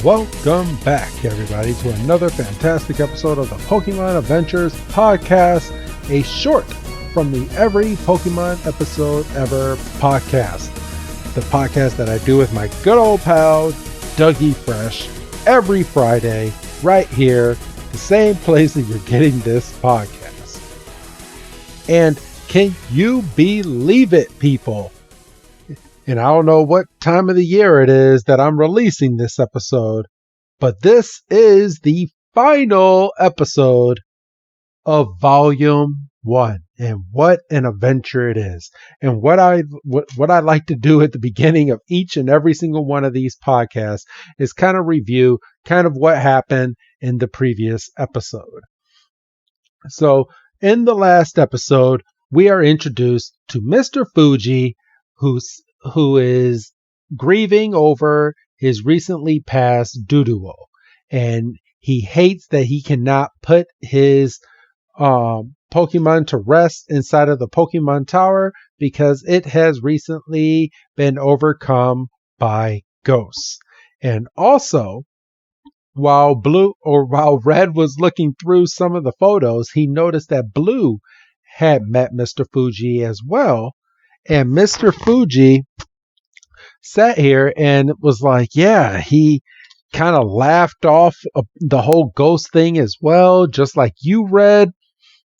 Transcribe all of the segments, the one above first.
Welcome back, everybody, to another fantastic episode of the Pokemon Adventures Podcast, a short from the Every Pokemon Episode Ever podcast. The podcast that I do with my good old pal, Dougie Fresh, every Friday, right here, the same place that you're getting this podcast. And can you believe it, people? And I don't know what time of the year it is that I'm releasing this episode, but this is the final episode of Volume 1. And what an adventure it is. And what I like to do at the beginning of each and every single one of these podcasts is kind of review kind of what happened in the previous episode. So in the last episode, we are introduced to Mr. Fuji, who is grieving over his recently passed Doduo, and he hates that he cannot put his Pokemon to rest inside of the Pokemon Tower because it has recently been overcome by ghosts. And also, while Red was looking through some of the photos, he noticed that Blue had met Mr. Fuji as well. And Mr. Fuji sat here and was like, yeah, he kind of laughed off the whole ghost thing as well, just like you, Red.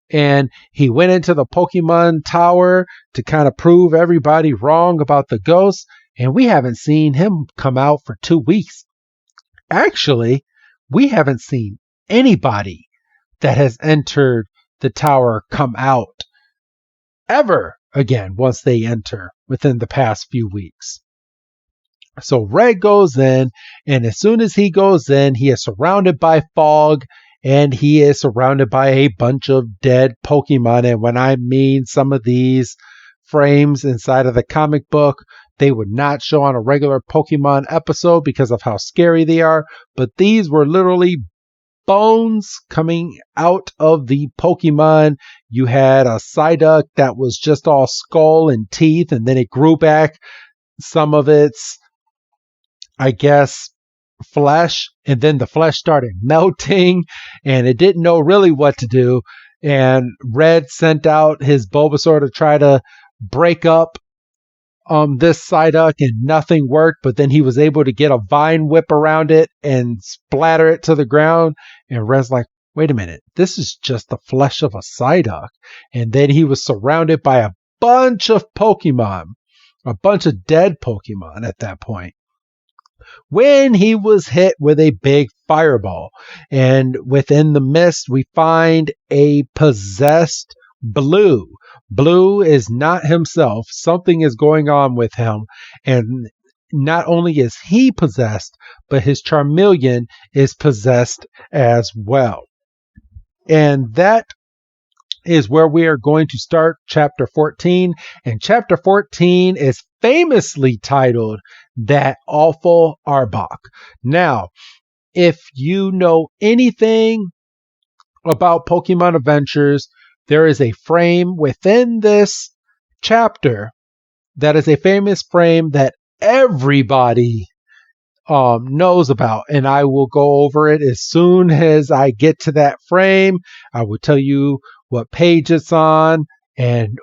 And he went into the Pokemon Tower to kind of prove everybody wrong about the ghosts. And we haven't seen him come out for 2 weeks. Actually, we haven't seen anybody that has entered the tower come out ever again once they enter within the past few weeks. So Red goes in, and as soon as he goes in, he is surrounded by fog, and he is surrounded by a bunch of dead Pokemon. And when I mean some of these frames inside of the comic book, they would not show on a regular Pokemon episode because of how scary they are, but these were literally bones coming out of the Pokemon. You had a Psyduck that was just all skull and teeth, and then it grew back some of its, I guess, flesh, and then the flesh started melting, and it didn't know really what to do. And Red sent out his Bulbasaur to try to break up this Psyduck, and nothing worked, but then he was able to get a vine whip around it and splatter it to the ground. And Red's like, wait a minute, this is just the flesh of a Psyduck. And then he was surrounded by a bunch of Pokemon, a bunch of dead Pokemon at that point, when he was hit with a big fireball. And within the mist, we find a possessed Blue. Blue is not himself. Something is going on with him. And not only is he possessed, but his Charmeleon is possessed as well. And that is where we are going to start chapter 14. And chapter 14 is famously titled That Awful Arbok. Now, if you know anything about Pokemon Adventures, there is a frame within this chapter that is a famous frame that everybody knows about, and I will go over it as soon as I get to that frame. I will tell you what page it's on,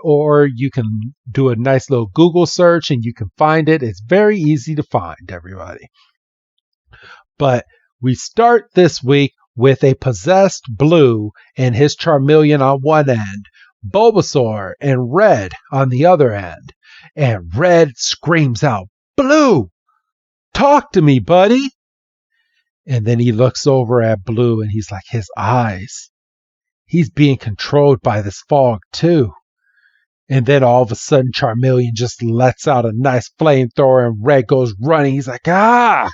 or you can do a nice little Google search and you can find it. It's very easy to find, everybody. But we start this week with a possessed Blue and his Charmeleon on one end, Bulbasaur and Red on the other end. And Red screams out, "Blue, talk to me, buddy." And then he looks over at Blue and he's like, his eyes, he's being controlled by this fog too. And then all of a sudden Charmeleon just lets out a nice flamethrower and Red goes running. He's like, ah!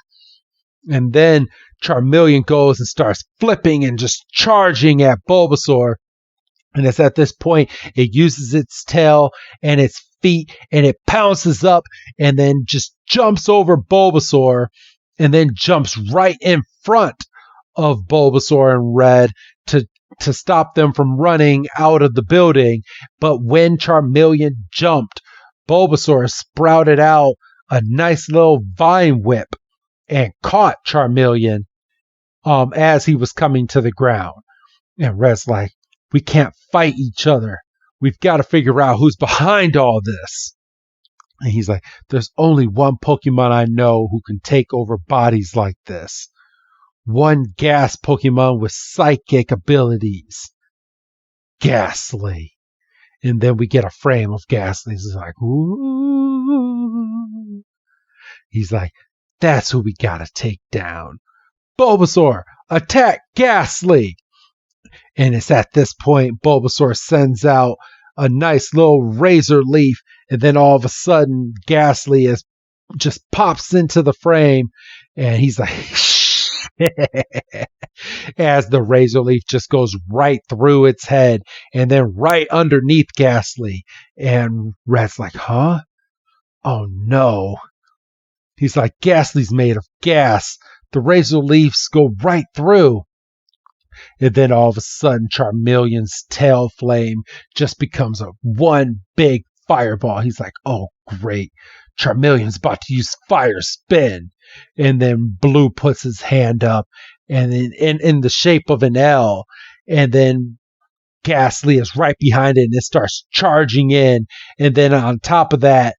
And then Charmeleon goes and starts flipping and just charging at Bulbasaur. And it's at this point it uses its tail and its feet and it pounces up and then just jumps over Bulbasaur and then jumps right in front of Bulbasaur and Red to stop them from running out of the building. But when Charmeleon jumped, Bulbasaur sprouted out a nice little vine whip and caught Charmeleon as he was coming to the ground. And Red's like, we can't fight each other. We've got to figure out who's behind all this. And he's like, there's only one Pokemon I know who can take over bodies like this. One gas Pokemon with psychic abilities. Gastly. And then we get a frame of Gastly. He's like, ooh. He's like, that's who we gotta take down. Bulbasaur, attack Gastly! And it's at this point Bulbasaur sends out a nice little razor leaf, and then all of a sudden Gastly just pops into the frame, and he's like, as the razor leaf just goes right through its head and then right underneath Gastly. And Red's like, huh? Oh no. He's like, Gastly's made of gas. The razor leaves go right through. And then all of a sudden Charmeleon's tail flame just becomes a one big fireball. He's like, oh great. Charmeleon's about to use fire spin. And then Blue puts his hand up and in the shape of an L. And then Gastly is right behind it and it starts charging in. And then on top of that,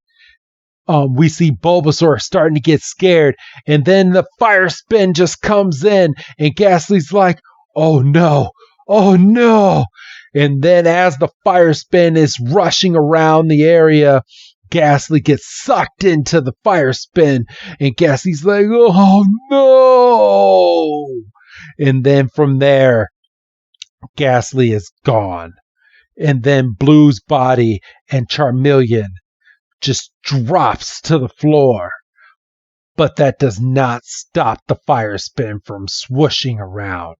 we see Bulbasaur starting to get scared. And then the fire spin just comes in and Gastly's like, oh no, oh no. And then as the fire spin is rushing around the area, Gastly gets sucked into the fire spin, and Gastly's like, oh no! And then from there, Gastly is gone. And then Blue's body and Charmeleon just drops to the floor. But that does not stop the fire spin from swooshing around.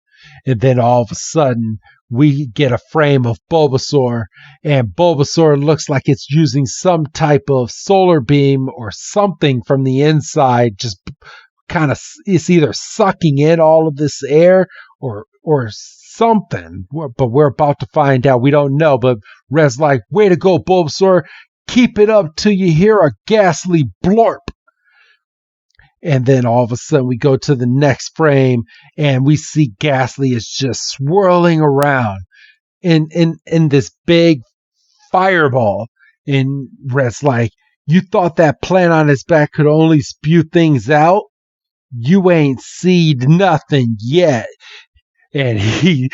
And then all of a sudden, we get a frame of Bulbasaur, and Bulbasaur looks like it's using some type of solar beam or something from the inside, just kind of, it's either sucking in all of this air or something, but we're about to find out. We don't know, but Red's like, way to go, Bulbasaur. Keep it up till you hear a Gastly blorp. And then all of a sudden we go to the next frame and we see Gastly is just swirling around in this big fireball. And Red's like, you thought that plant on his back could only spew things out? You ain't seed nothing yet. And he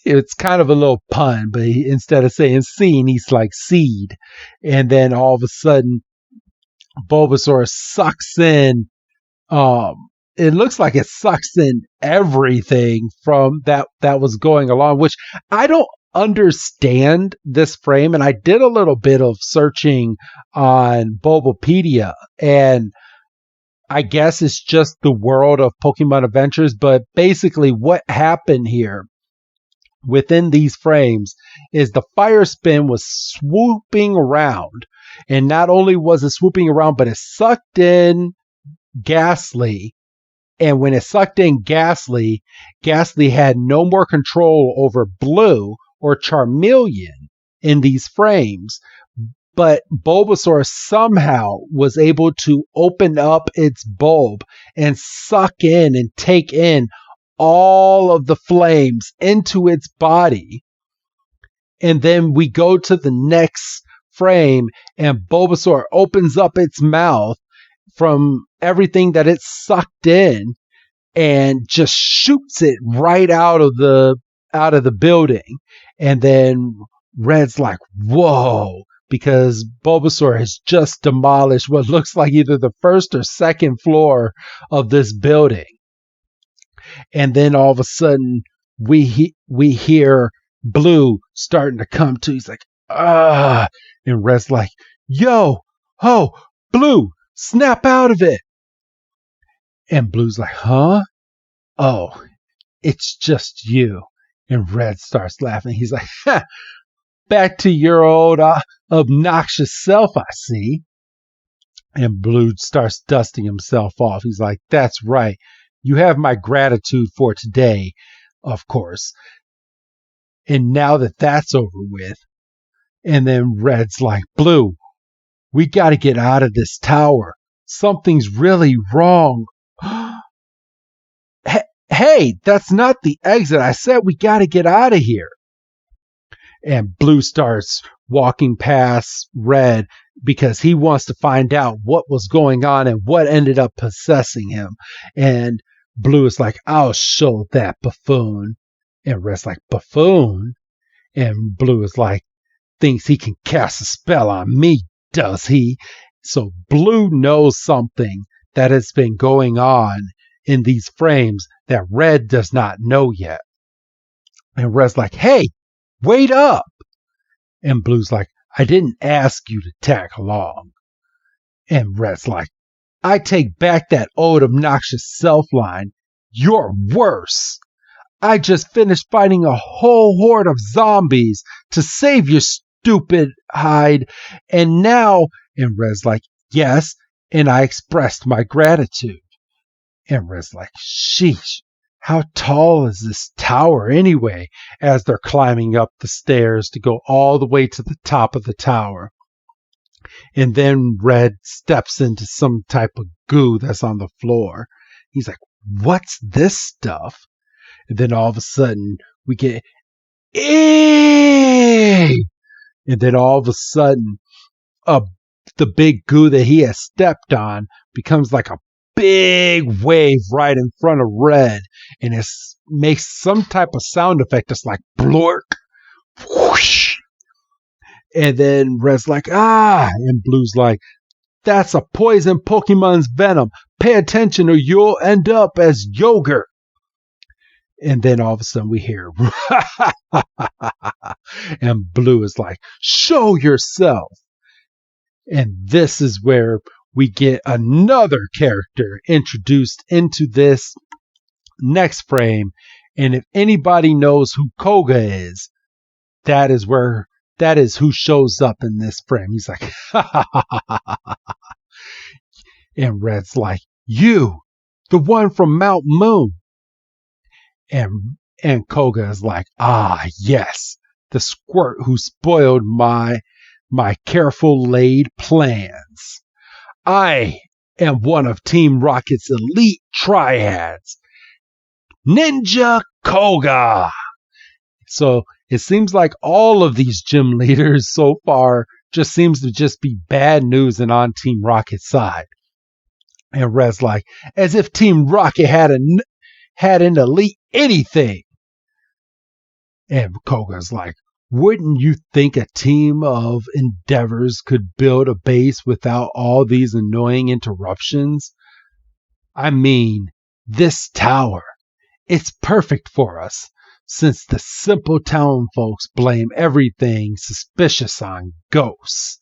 it's kind of a little pun, but instead of saying seen, he's like seed. And then all of a sudden Bulbasaur sucks in, it looks like it sucks in everything from that was going along, which I don't understand this frame. And I did a little bit of searching on Bulbapedia, and I guess it's just the world of Pokemon Adventures. But basically what happened here within these frames is the fire spin was swooping around. And not only was it swooping around, but it sucked in Gastly. And when it sucked in Gastly, Gastly had no more control over Blue or Charmeleon in these frames. But Bulbasaur somehow was able to open up its bulb and suck in and take in all of the flames into its body. And then we go to the next frame and Bulbasaur opens up its mouth from everything that it sucked in and just shoots it right out of the building. And then Red's like, whoa, because Bulbasaur has just demolished what looks like either the first or second floor of this building. And then all of a sudden we hear Blue starting to come to. He's like, ah. And Red's like, yo, ho, Blue, snap out of it. And Blue's like, huh? Oh, it's just you. And Red starts laughing. He's like, ha, back to your old obnoxious self, I see. And Blue starts dusting himself off. He's like, that's right. You have my gratitude for today, of course. And now that that's over with, and then Red's like, Blue, we got to get out of this tower. something's really wrong. Hey, that's not the exit. I said we got to get out of here. And Blue starts walking past Red because he wants to find out what was going on and what ended up possessing him. And Blue is like, I'll show that buffoon. And Red's like, buffoon? And Blue is like, thinks he can cast a spell on me, does he? So Blue knows something that has been going on in these frames that Red does not know yet. And Red's like, hey, wait up. And Blue's like, I didn't ask you to tag along. And Red's like, I take back that old obnoxious self line. You're worse. I just finished fighting a whole horde of zombies to save your stupid hide. And now, and Red's like, yes, and I expressed my gratitude. And Red's like, sheesh, how tall is this tower anyway? As they're climbing up the stairs to go all the way to the top of the tower. And then Red steps into some type of goo that's on the floor. He's like, what's this stuff? And then all of a sudden we get, eeeeee! And then all of a sudden, the big goo that he has stepped on becomes like a big wave right in front of Red, and it makes some type of sound effect that's like blork, whoosh. And then Red's like, and Blue's like, that's a poison Pokemon's venom. Pay attention or you'll end up as yogurt. And then all of a sudden we hear, and Blue is like, show yourself. And this is where we get another character introduced into this next frame. And if anybody knows who Koga is, that is who shows up in this frame. He's like, and Red's like, you, the one from Mount Moon. And Koga is like, yes, the squirt who spoiled my careful laid plans. I am one of Team Rocket's elite triads, Ninja Koga. So it seems like all of these gym leaders so far just seems to just be bad news and on Team Rocket's side. And Red's like, as if Team Rocket had an elite anything. And Koga's like, wouldn't you think a team of endeavors could build a base without all these annoying interruptions? I mean, this tower, it's perfect for us, since the simple town folks blame everything suspicious on ghosts.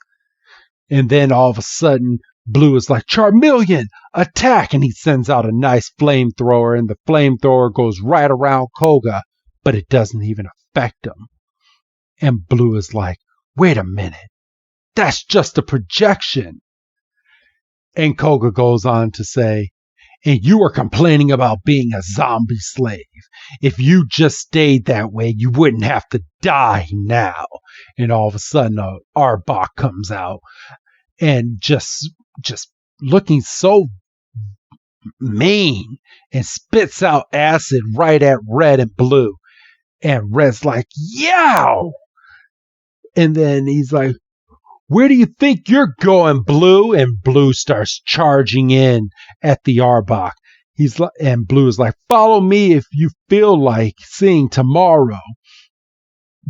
And then all of a sudden, Blue is like, Charmeleon, attack! And he sends out a nice flamethrower, and the flamethrower goes right around Koga, but it doesn't even affect him. And Blue is like, wait a minute, that's just a projection. And Koga goes on to say, and you were complaining about being a zombie slave. If you just stayed that way, you wouldn't have to die now. And all of a sudden, Arbok comes out and just looking so mean and spits out acid right at Red and Blue. And Red's like, yow! And then he's like, where do you think you're going, Blue? And Blue starts charging in at the Arbok. And Blue is like, follow me if you feel like seeing tomorrow.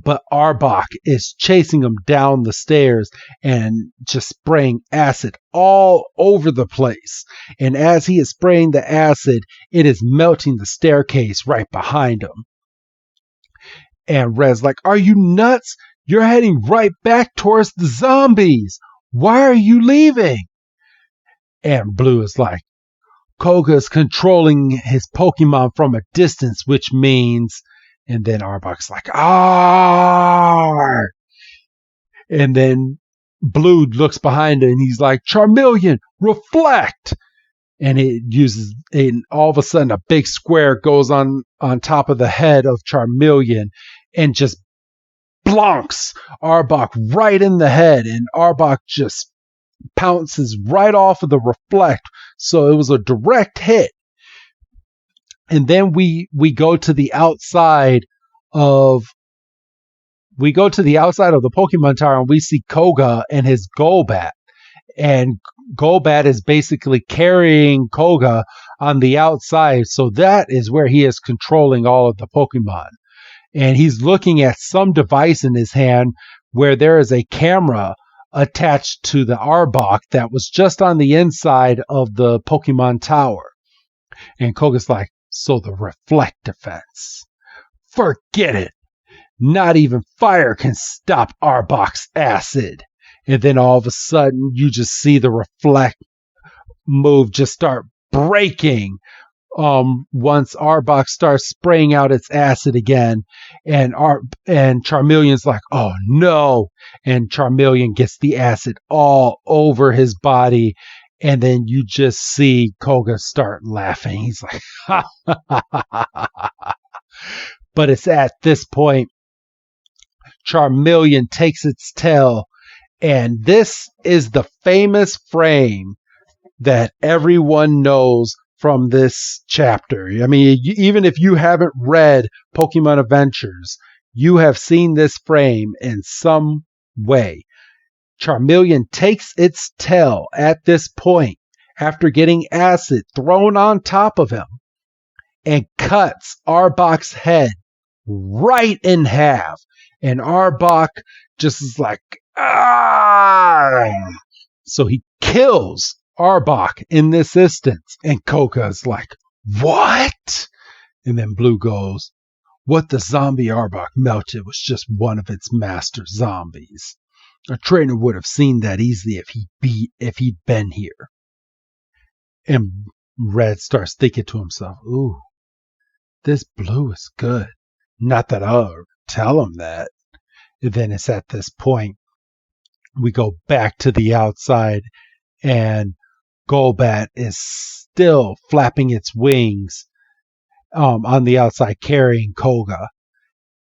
But Arbok is chasing him down the stairs and just spraying acid all over the place. And as he is spraying the acid, it is melting the staircase right behind him. And Red's like, are you nuts? You're heading right back towards the zombies. Why are you leaving? And Blue is like, Koga's controlling his Pokemon from a distance, which means... And then Arbok's like, arr! And then Blue looks behind him and he's like, Charmeleon, reflect! And it uses, and all of a sudden a big square goes on top of the head of Charmeleon and just blonks Arbok right in the head. And Arbok just pounces right off of the reflect. So it was a direct hit. And then we go to the outside of the Pokemon Tower, and we see Koga and his Golbat. And Golbat is basically carrying Koga on the outside. So that is where he is controlling all of the Pokemon. And he's looking at some device in his hand where there is a camera attached to the Arbok that was just on the inside of the Pokemon Tower. And Koga's like, so the reflect defense. Forget it. Not even fire can stop Arbok's acid. And then all of a sudden, you just see the reflect move just start breaking. Once Arbok starts spraying out its acid again, and Charmeleon's like, oh no, and Charmeleon gets the acid all over his body, and then you just see Koga start laughing. He's like, ha ha ha ha ha. But it's at this point, Charmeleon takes its tail, and this is the famous frame that everyone knows from this chapter. I mean, even if you haven't read Pokemon Adventures, you have seen this frame in some way. Charmeleon takes its tail at this point after getting acid thrown on top of him and cuts Arbok's head right in half. And Arbok just is like, ah! So he kills Arbok in this instance, and Koga's like, what? And then Blue goes, what the zombie Arbok melted was just one of its master zombies. A trainer would have seen that easily if he'd been here. And Red starts thinking to himself, ooh, this Blue is good. Not that I'll tell him that. And then it's at this point we go back to the outside, and Golbat is still flapping its wings on the outside, carrying Koga.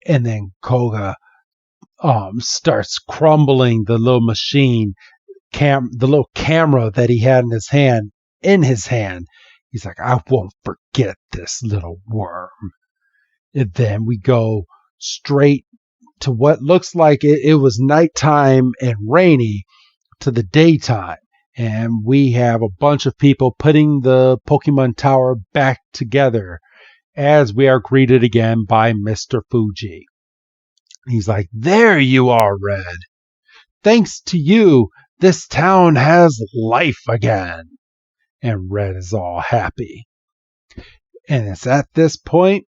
And then Koga starts crumbling the little machine, the little camera that he had in his hand. He's like, I won't forget this little worm. And then we go straight to what looks like it was nighttime and rainy to the daytime. And we have a bunch of people putting the Pokemon Tower back together as we are greeted again by Mr. Fuji. He's like, there you are, Red. Thanks to you, this town has life again. And Red is all happy. And it's at this point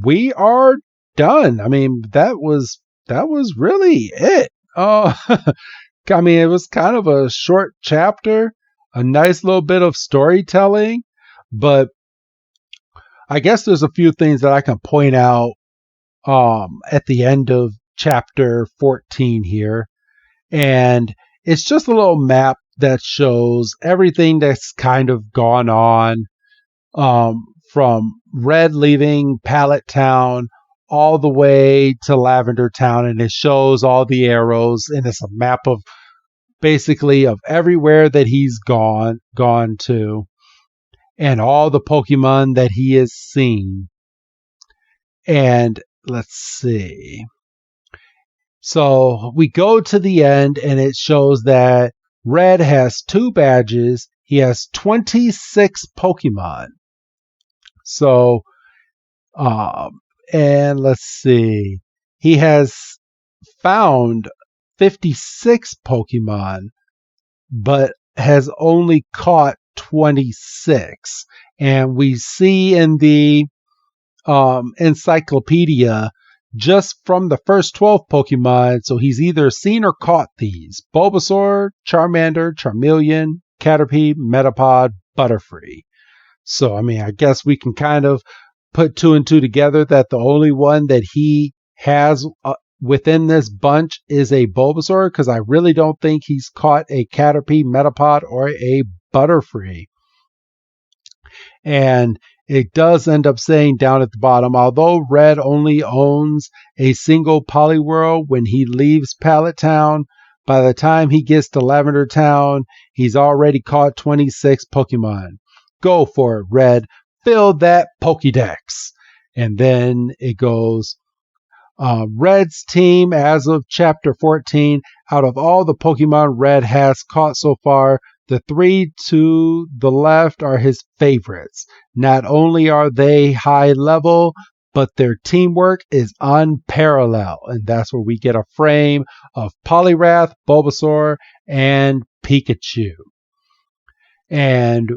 we are done. I mean, that was really it. I mean, it was kind of a short chapter, a nice little bit of storytelling, but I guess there's a few things that I can point out at the end of chapter 14 here. And it's just a little map that shows everything that's kind of gone on from Red leaving Pallet Town all the way to Lavender Town, and it shows all the arrows, and it's a map of basically of everywhere that he's gone to, and all the Pokemon that he has seen. And let's see. So we go to the end, and it shows that Red has 2 badges. He has 26 Pokemon. So, and let's see. He has found 56 Pokemon, but has only caught 26. And we see in the encyclopedia, just from the first 12 Pokemon, so he's either seen or caught these: Bulbasaur, Charmander, Charmeleon, Caterpie, Metapod, Butterfree. So, I mean, I guess we can kind of put 2 and 2 together that the only one that he has within this bunch is a Bulbasaur, because I really don't think he's caught a Caterpie, Metapod, or a Butterfree. And it does end up saying down at the bottom, although Red only owns a single Poliwrath when he leaves Pallet Town, By the time he gets to Lavender Town, he's already caught 26 Pokemon. Go for it, Red. Fill that Pokédex. And then it goes, Red's team, as of Chapter 14, out of all the Pokemon Red has caught so far, the 3 to the left are his favorites. Not only are they high level, but their teamwork is unparalleled. And that's where we get a frame of Poliwrath, Bulbasaur, and Pikachu. And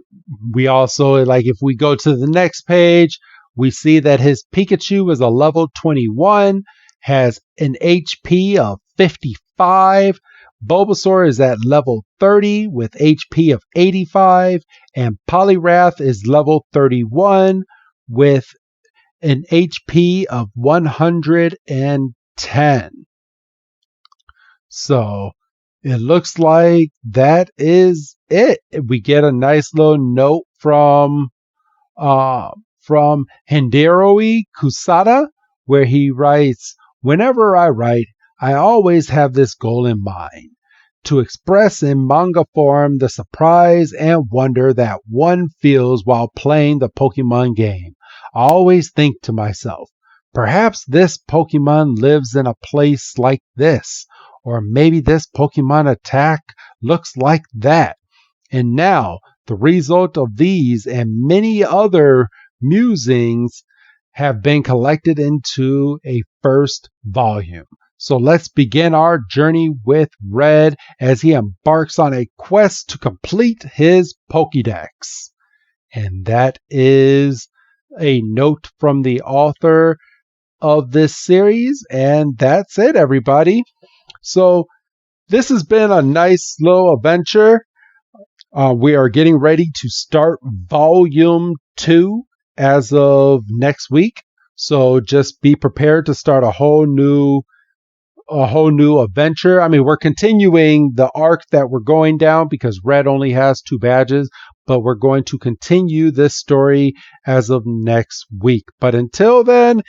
we also, like, if we go to the next page, we see that his Pikachu is a level 21, has an HP of 55. Bulbasaur is at level 30 with HP of 85. And Poliwrath is level 31 with an HP of 110. So it looks like that is it. We get a nice little note from Henderoi Kusada, where he writes, "Whenever I write, I always have this goal in mind, to express in manga form the surprise and wonder that one feels while playing the Pokemon game. I always think to myself, perhaps this Pokemon lives in a place like this, or maybe this Pokemon attack looks like that. And now, the result of these and many other musings have been collected into a first volume. So let's begin our journey with Red as he embarks on a quest to complete his Pokédex." And that is a note from the author of this series. And that's it, everybody. So this has been a nice little adventure. We are getting ready to start Volume 2 as of next week. So just be prepared to start a whole new adventure. I mean, we're continuing the arc that we're going down because Red only has 2 badges, but we're going to continue this story as of next week. But until then,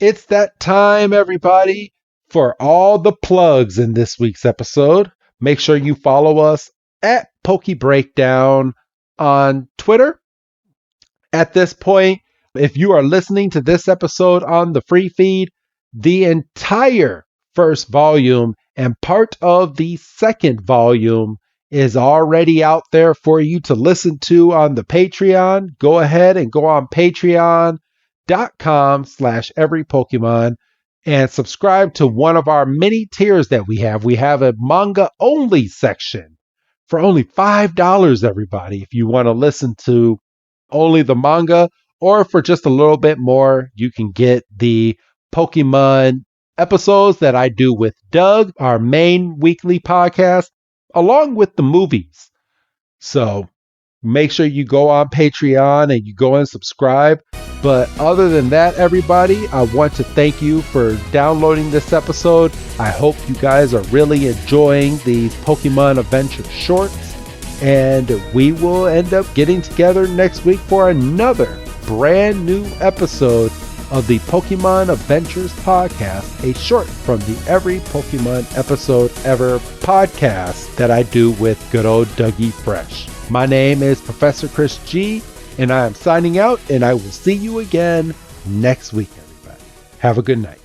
it's that time, everybody, for all the plugs in this week's episode. Make sure you follow us at PokeBreakdown on Twitter. At this point, if you are listening to this episode on the free feed, the entire first volume and part of the second volume is already out there for you to listen to on the Patreon. Go ahead and go on patreon.com/everypokemon and subscribe to one of our many tiers that we have. We have a manga only section for only $5, everybody. If you want to listen to only the manga, or for just a little bit more, you can get the Pokemon episodes that I do with Doug, our main weekly podcast, along with the movies. So make sure you go on Patreon and you go and subscribe. But other than that, everybody, I want to thank you for downloading this episode. I hope you guys are really enjoying these Pokemon Adventure shorts. And we will end up getting together next week for another brand new episode of the Pokemon Adventures podcast, a short from the Every Pokemon Episode Ever podcast that I do with good old Dougie Fresh. My name is Professor Chris G, and I am signing out, and I will see you again next week, everybody. Have a good night.